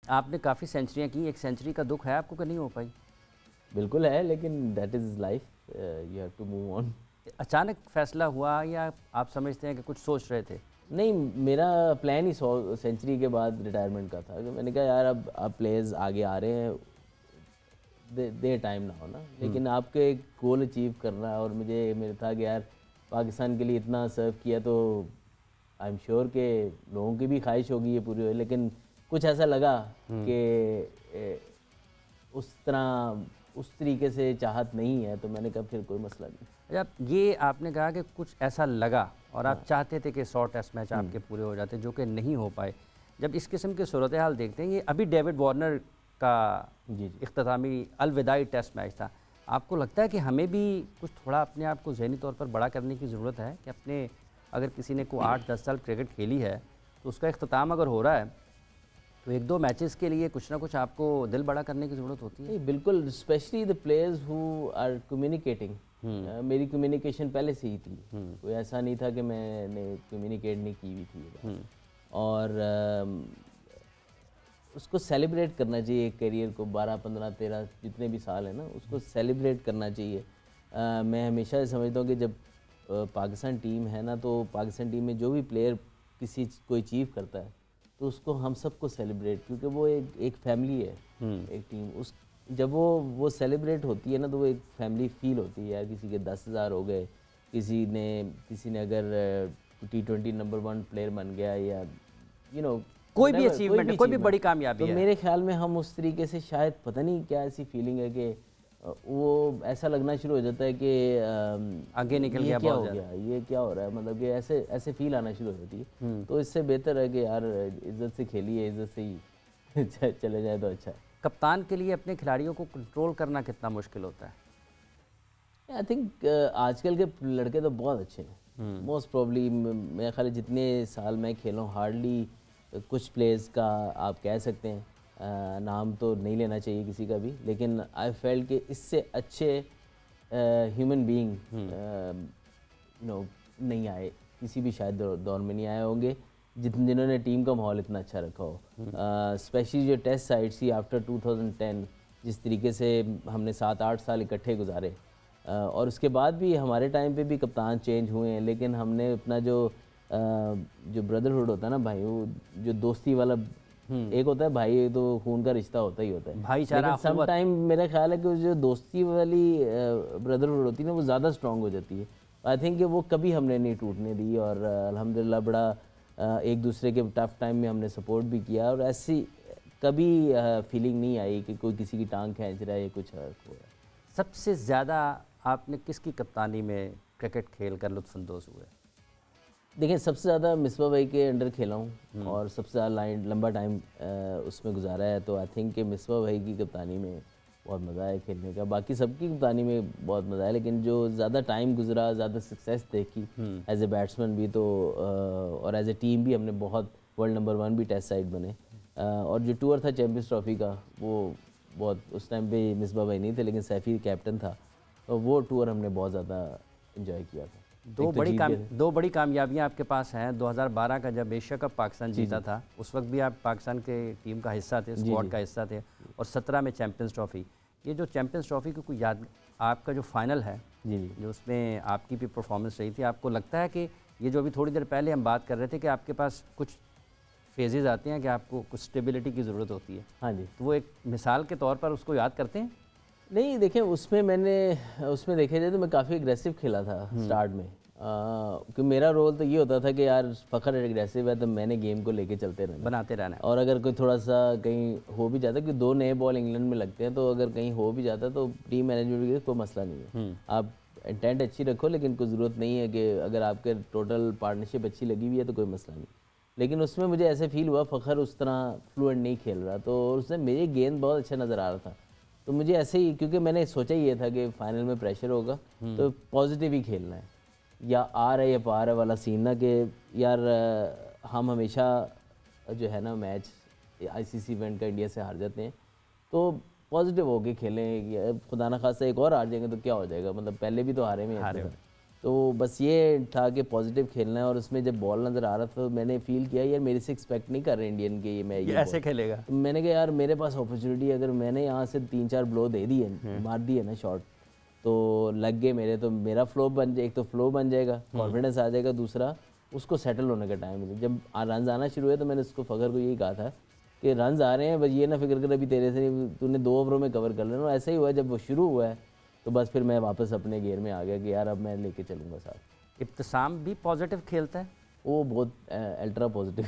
आपने काफ़ी सेंचुरियाँ की, एक सेंचुरी का दुख है आपको कि नहीं हो पाई? बिल्कुल है, लेकिन that is life, you have to move on. अचानक फैसला हुआ या आप समझते हैं कि कुछ सोच रहे थे? नहीं, मेरा प्लान ही 100 सेंचुरी के बाद रिटायरमेंट का था कि मैंने कहा यार अब प्लेयर्स आगे आ रहे हैं, दे टाइम ना हो ना, लेकिन आपके एक गोल अचीव करना है और मेरे था कि यार पाकिस्तान के लिए इतना सर्व किया तो आई एम श्योर कि लोगों की भी ख्वाहिश होगी ये पूरी हो, लेकिन कुछ ऐसा लगा कि उस तरीके से चाहत नहीं है, तो मैंने कहा फिर कोई मसला नहीं। अच्छा, ये आपने कहा कि कुछ ऐसा लगा और आप चाहते थे कि 100 टेस्ट मैच आपके पूरे हो जाते, जो कि नहीं हो पाए। जब इस किस्म की सूरत हाल देखते हैं, ये अभी डेविड वार्नर का इख्तितामी अलविदाई टेस्ट मैच था, आपको लगता है कि हमें भी कुछ थोड़ा अपने आप को ज़हनी तौर पर बड़ा करने की ज़रूरत है कि अपने, अगर किसी ने को 8-10 साल क्रिकेट खेली है तो उसका इख्तिताम अगर हो रहा है तो 1-2 मैचेस के लिए कुछ ना कुछ आपको दिल बड़ा करने की ज़रूरत होती है? बिल्कुल, specially the players who are communicating. मेरी कम्युनिकेशन पहले से ही थी, कोई ऐसा नहीं था कि मैंने कम्युनिकेट नहीं की हुई थी। और उसको सेलिब्रेट करना चाहिए करियर को, 12, 15, 13 जितने भी साल है ना, उसको सेलिब्रेट करना चाहिए। मैं हमेशा समझता हूँ कि जब पाकिस्तान टीम है ना, तो पाकिस्तान टीम में जो भी प्लेयर कोई अचीव करता है तो उसको हम सबको सेलिब्रेट, क्योंकि वो एक फैमिली है, एक टीम। जब वो सेलिब्रेट होती है ना, तो वो एक फैमिली फील होती है यार। किसी के 10,000 हो गए, किसी ने अगर T20 नंबर 1 प्लेयर बन गया, या कोई भी अचीवमेंट है, कोई भी बड़ी कामयाबी तो है, मेरे ख्याल में हम उस तरीके से शायद, पता नहीं क्या ऐसी फीलिंग है कि वो ऐसा लगना शुरू हो जाता है कि आगे निकल गया, क्या हो गया, ये क्या हो रहा है, मतलब कि ऐसे फील आना शुरू हो जाती है। तो इससे बेहतर है कि यार इज्जत से खेलिए, इज्जत से ही चले जाए तो अच्छा है। कप्तान के लिए अपने खिलाड़ियों को कंट्रोल करना कितना मुश्किल होता है? आई थिंक आजकल के लड़के तो बहुत अच्छे हैं। मोस्ट प्रॉब्ली मेरे ख्याल जितने साल मैं खेला हूँ, हार्डली कुछ प्लेयर्स का आप कह सकते हैं, नाम तो नहीं लेना चाहिए किसी का भी, लेकिन आई फेल्ट कि इससे अच्छे ह्यूमन बीइंग नहीं आए, किसी भी शायद दौर में नहीं आए होंगे जिन्होंने टीम का माहौल इतना अच्छा रखा हो। स्पेशली जो टेस्ट साइड थी आफ्टर 2010, जिस तरीके से हमने 7-8 साल इकट्ठे गुजारे, और उसके बाद भी हमारे टाइम पे भी कप्तान चेंज हुए हैं, लेकिन हमने अपना जो ब्रदरहुड होता है ना भाई, वो जो दोस्ती वाला, एक होता है भाई, तो खून का रिश्ता होता ही होता है, भाईचारा, लेकिन सम टाइम मेरा ख्याल है कि जो दोस्ती वाली ब्रदरहुड होती है ना, वो ज़्यादा स्ट्रॉन्ग हो जाती है। आई थिंक कि वो कभी हमने नहीं टूटने दी, और अल्हम्दुलिल्लाह बड़ा एक दूसरे के टफ टाइम में हमने सपोर्ट भी किया, और ऐसी कभी फीलिंग नहीं आई कि कोई किसी की टांग खींच रहा है या कुछ हो रहा है। सबसे ज़्यादा आपने किसकी कप्तानी में क्रिकेट खेल कर लुत्फ़अंदोज़ हुए? देखिए, सबसे ज़्यादा मिसबा भाई के अंडर खेला हूँ और सबसे ज़्यादा लंबा टाइम उसमें गुजारा है, तो आई थिंक कि मिसबा भाई की कप्तानी में बहुत मज़ा आया खेलने का। बाकी सबकी कप्तानी में बहुत मज़ा आया, लेकिन जो ज़्यादा टाइम गुजरा, ज़्यादा सक्सेस देखी एज ए बैट्समैन भी, तो और एज ए टीम भी हमने बहुत वर्ल्ड नंबर 1 भी टेस्ट साइड बने, और जो टूर था चैम्पियंस ट्रॉफी का, वो बहुत, उस टाइम पे मिसबा भाई नहीं थे लेकिन सैफ़ी कैप्टन था, तो वो टूर हमने बहुत ज़्यादा इंजॉय किया था। दो बड़ी कामयाबियां आपके पास हैं। 2012 का जब एशिया कप पाकिस्तान जीता था, उस वक्त भी आप पाकिस्तान के टीम का हिस्सा थे, स्क्वाड का हिस्सा थे, और 17 में चैम्पियंस ट्रॉफी। ये जो चैम्पियंस ट्रॉफी की कोई याद, आपका जो फाइनल है जो उसमें आपकी भी परफॉर्मेंस रही थी, आपको लगता है कि ये जो अभी थोड़ी देर पहले हम बात कर रहे थे कि आपके पास कुछ फेजेस आते हैं कि आपको कुछ स्टेबिलिटी की ज़रूरत होती है, हाँ जी, तो वो एक मिसाल के तौर पर उसको याद करते हैं? नहीं, देखें, उसमें देखे जाए तो मैं काफ़ी एग्रेसिव खेला था स्टार्ट में, क्योंकि मेरा रोल तो ये होता था कि यार फ़खर एग्रेसिव है तो मैंने गेम को लेके चलते रहना, बनाते रहना है। और अगर कोई थोड़ा सा कहीं हो भी जाता, क्योंकि 2 नए बॉल इंग्लैंड में लगते हैं, तो अगर कहीं हो भी जाता तो टीम मैनेजमेंट की कोई मसला नहीं है, आप इंटेंट अच्छी रखो, लेकिन कोई ज़रूरत नहीं है कि अगर आपके टोटल पार्टनरशिप अच्छी लगी हुई है तो कोई मसला नहीं। लेकिन उसमें मुझे ऐसे फील हुआ फ़खर उस तरह फ्लुएंट नहीं खेल रहा, तो उसने मेरी गेंद बहुत अच्छा नज़र आ रहा था, तो मुझे ऐसे ही, क्योंकि मैंने सोचा ही ये था कि फाइनल में प्रेशर होगा तो पॉजिटिव ही खेलना है, या आ रहा है या पा रहा है वाला सीन ना, कि यार हम हमेशा जो है ना मैच आईसीसी इवेंट का इंडिया से हार जाते हैं, तो पॉजिटिव होके खेलें, खुदा ना खास्ता एक और हार जाएंगे तो क्या हो जाएगा, मतलब पहले भी तो हारे में हारे। तो बस ये था कि पॉजिटिव खेलना है। और उसमें जब बॉल नज़र आ रहा था तो मैंने फील किया यार मेरे से एक्सपेक्ट नहीं कर रहे इंडियन के ये ऐसे खेलेगा। तो मैंने कहा यार मेरे पास अपॉर्चुनिटी, अगर मैंने यहाँ से 3-4 ब्लो दे दिए, मार दिए ना शॉट, तो लग गए मेरे, तो मेरा फ्लो बन जाए, एक तो फ्लो बन जाएगा, कॉन्फिडेंस आ जाएगा, दूसरा उसको सेटल होने का टाइम मिले। जब रन आना शुरू हुए तो मैंने उसको फ़खर को यही कहा था कि रन आ रहे हैं, बस ये ना फिक्र कर अभी तेरे से नहीं, तूने 2 ओवरों में कवर कर लेना। ऐसा ही हुआ, जब वो शुरू हुआ है तो बस फिर मैं वापस अपने गेयर में आ गया कि यार अब मैं लेके चलूँगा साथ। इब्तिसाम भी पॉजिटिव खेलता है? वो बहुत अल्ट्रा पॉजिटिव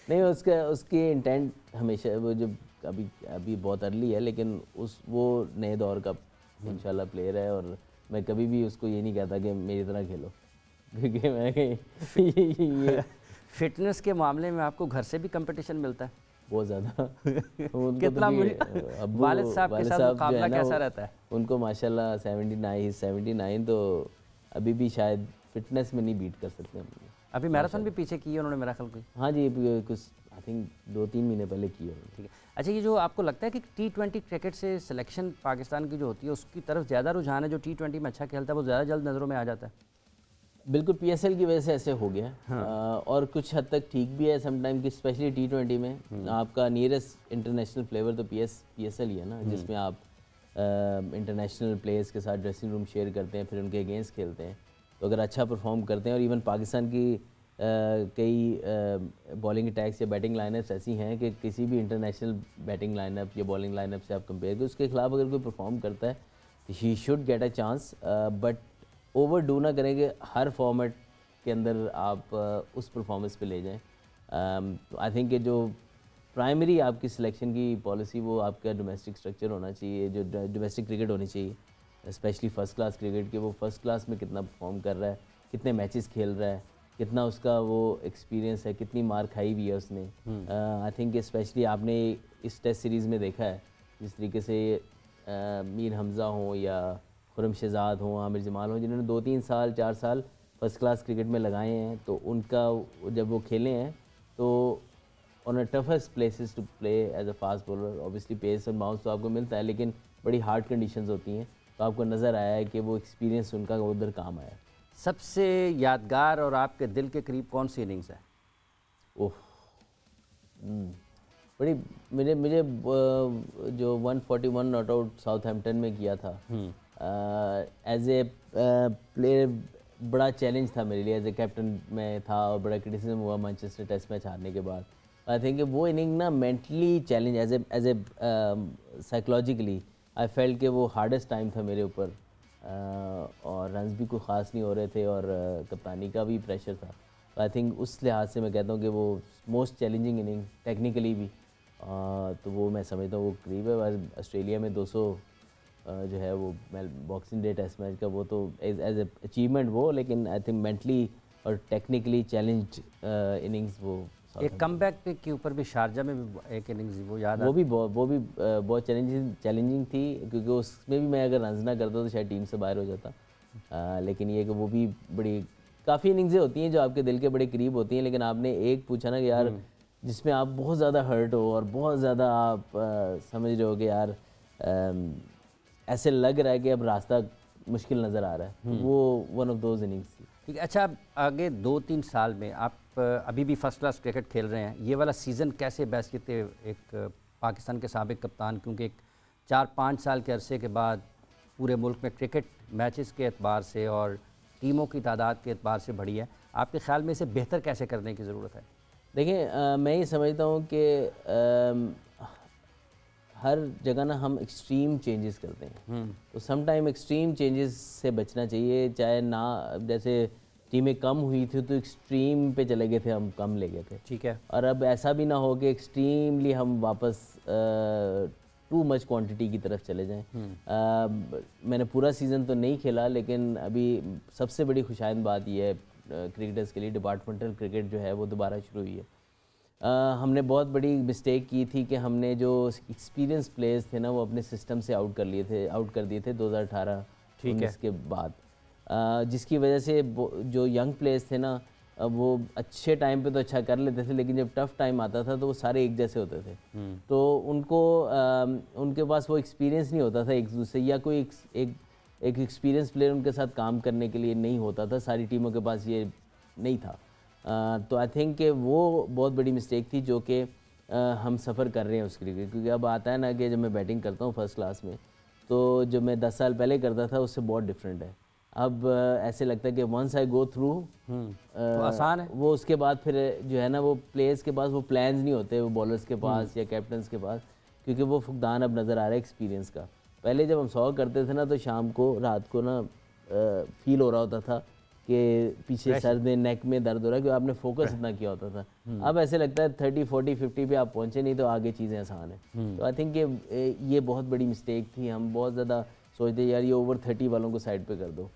नहीं, उसकी इंटेंट हमेशा वो जब अभी बहुत अर्ली है, लेकिन वो नए दौर का इंशाल्लाह प्लेयर है। और मैं कभी भी उसको ये नहीं कहता कि मेरी तरह खेलो, क्योंकि मैं ये फिटनेस के मामले में आपको घर से भी कंपटीशन मिलता है बहुत ज़्यादा। कितना वालिद साहब के साथ मुकाबला कैसा रहता है? उनको माशाल्लाह 79, तो अभी भी शायद फिटनेस में नहीं बीट कर सकते हम। अभी मैराथन भी पीछे की है उन्होंने मेरा ख्याल कोई। हाँ जी, कुछ आई थिंक 2-3 महीने पहले की है। ठीक है। अच्छा, ये जो आपको लगता है कि T20 क्रिकेट से सिलेक्शन पाकिस्तान की जो होती है उसकी तरफ ज़्यादा रुझान है, जो T20 में अच्छा खेलता है वो ज़्यादा जल्द नज़रों में आ जाता है? बिल्कुल, PSL की वजह से ऐसे हो गया। हाँ। और कुछ हद तक ठीक भी है समटाइम कि स्पेशली T20 में आपका नियरेस्ट इंटरनेशनल फ्लेवर तो PSL ही है ना, जिसमें आप इंटरनेशनल प्लेयर्स के साथ ड्रेसिंग रूम शेयर करते हैं, फिर उनके अगेंस्ट खेलते हैं। तो अगर अच्छा परफॉर्म करते हैं, और इवन पाकिस्तान की कई बॉलिंग अटैक्स या बैटिंग लाइनअप्स ऐसी हैं कि किसी भी इंटरनेशनल बैटिंग लाइनअप या बॉलिंग लाइनअप से आप कंपेयर करें, उसके खिलाफ अगर कोई परफॉर्म करता है तो he should get a chance, but over do ना करें कि हर फॉर्मेट के अंदर आप उस परफॉर्मेंस पे ले जाएं। तो आई थिंक कि जो प्राइमरी आपकी सिलेक्शन की पॉलिसी वो आपका डोमेस्टिक स्ट्रक्चर होना चाहिए, जो डोमेस्टिक क्रिकेट होनी चाहिए, स्पेशली फ़र्स्ट क्लास क्रिकेट के वो फ़र्स्ट क्लास में कितना परफॉर्म कर रहा है, कितने मैचेस खेल रहा है, कितना उसका वो एक्सपीरियंस है, कितनी मार खाई हुई है उसने। आई थिंक स्पेशली आपने इस टेस्ट सीरीज़ में देखा है जिस तरीके से मीर हमज़ा हों या खुरम शहजाद हों, आमिर जमाल हों, जिन्होंने 2-3 साल 4 साल फर्स्ट क्लास क्रिकेट में लगाए हैं, तो उनका जब वो खेले हैं तो on a toughest places to play as a fast bowler, obviously pace और बाउंस तो आपको मिलता है, लेकिन बड़ी हार्ड कंडीशंस होती हैं, तो आपको नज़र आया है कि वो एक्सपीरियंस उनका उधर काम आया। सबसे यादगार और आपके दिल के करीब कौन सी इनिंग्स है? ओह, बड़ी मुझे जो 141 नॉट आउट साउथहैम्पटन में किया था, एज ए प्लेयर बड़ा चैलेंज था मेरे लिए, एज ए कैप्टन में था और बड़ा क्रिटिसिज्म हुआ मैनचेस्टर टेस्ट मैच हारने के बाद। आई थिंक वो इनिंग ना mentally challenge as a psychologically I felt कि वो हार्डेस्ट टाइम था मेरे ऊपर, और रन्स भी कोई ख़ास नहीं हो रहे थे और कप्तानी का भी प्रेशर था। तो आई थिंक उस लिहाज से मैं कहता हूँ कि वो मोस्ट चैलेंजिंग इनिंग टेक्निकली भी, तो वो मैं समझता हूँ वो करीब है। ऑस्ट्रेलिया में 200 जो है वो बॉक्सिंग डे टेस्ट मैच का, वो तो एज ए अचीवमेंट वो, लेकिन आई थिंक मेंटली और टेक्निकली चैलेंज्ड इनिंग्स वो। एक कमबैक पे के ऊपर भी शारजा में भी एक इनिंग्स वो याद वो भी बहुत चैलेंजिंग थी, क्योंकि उसमें भी मैं अगर रन्स ना करता तो शायद टीम से बाहर हो जाता। लेकिन ये कि वो भी बड़ी काफ़ी इनिंग्सें होती हैं जो आपके दिल के बड़े करीब होती हैं, लेकिन आपने एक पूछा ना कि यार जिसमें आप बहुत ज़्यादा हर्ट हो और बहुत ज़्यादा आप समझ रहे हो कि यार ऐसे लग रहा है कि अब रास्ता मुश्किल नज़र आ रहा है, वो वन ऑफ दोज इनिंग्स थी। ठीक है। अच्छा, आगे 2-3 साल में आप अभी भी फर्स्ट क्लास क्रिकेट खेल रहे हैं, ये वाला सीज़न कैसे बेस्ट करते एक पाकिस्तान के साबिक कप्तान, क्योंकि एक 4-5 साल के अरसे के बाद पूरे मुल्क में क्रिकेट मैचेस के एतबार से और टीमों की तादाद के एतबार से बढ़ी है, आपके ख्याल में इसे बेहतर कैसे करने की ज़रूरत है? देखिए, मैं ये समझता हूँ कि हर जगह ना हम एक्सट्रीम चेंजेस करते हैं, तो सम टाइम एक्सट्रीम चेंजेस से बचना चाहिए। चाहे ना, जैसे टीमें कम हुई थी तो एक्सट्रीम पे चले गए थे, हम कम ले गए थे, ठीक है। और अब ऐसा भी ना हो कि एक्सट्रीमली हम वापस टू मच क्वांटिटी की तरफ चले जाएं। मैंने पूरा सीज़न तो नहीं खेला, लेकिन अभी सबसे बड़ी खुशाइंद बात यह है क्रिकेटर्स के लिए, डिपार्टमेंटल क्रिकेट जो है वो दोबारा शुरू हुई है। हमने बहुत बड़ी मिस्टेक की थी कि हमने जो एक्सपीरियंस प्लेयर्स थे ना वो अपने सिस्टम से आउट कर दिए थे 2018-19 के बाद, जिसकी वजह से जो यंग प्लेयर्स थे ना वो अच्छे टाइम पे तो अच्छा कर लेते थे, लेकिन जब टफ़ टाइम आता था तो वो सारे एक जैसे होते थे, तो उनको उनके पास वो एक्सपीरियंस नहीं होता था एक दूसरे, या कोई एक एक एक्सपीरियंस प्लेयर उनके साथ काम करने के लिए नहीं होता था, सारी टीमों के पास ये नहीं था। तो आई थिंक कि वो बहुत बड़ी मिस्टेक थी जो कि हम सफ़र कर रहे हैं उसके लिए, क्योंकि अब आता है ना कि जब मैं बैटिंग करता हूँ फर्स्ट क्लास में, तो जो मैं 10 साल पहले करता था उससे बहुत डिफरेंट है। अब ऐसे लगता है कि वंस आई गो थ्रू तो आसान है वो, उसके बाद फिर जो है ना वो प्लेयर्स के पास वो प्लान्स नहीं होते, वो बॉलर्स के पास या कैप्टन्स के पास, क्योंकि वो फुकदान अब नज़र आ रहा है एक्सपीरियंस का। पहले जब हम 100 करते थे ना तो शाम को रात को ना फील हो रहा होता था कि पीछे सर में नेक में दर्द हो रहा है, क्योंकि आपने फोकस इतना किया होता था। अब ऐसे लगता है 30 40 50 पे आप पहुँचे नहीं तो आगे चीज़ें आसान है। तो आई थिंक ये बहुत बड़ी मिस्टेक थी। हम बहुत ज़्यादा सोचते यार ये ओवर 30 वालों को साइड पे कर दो,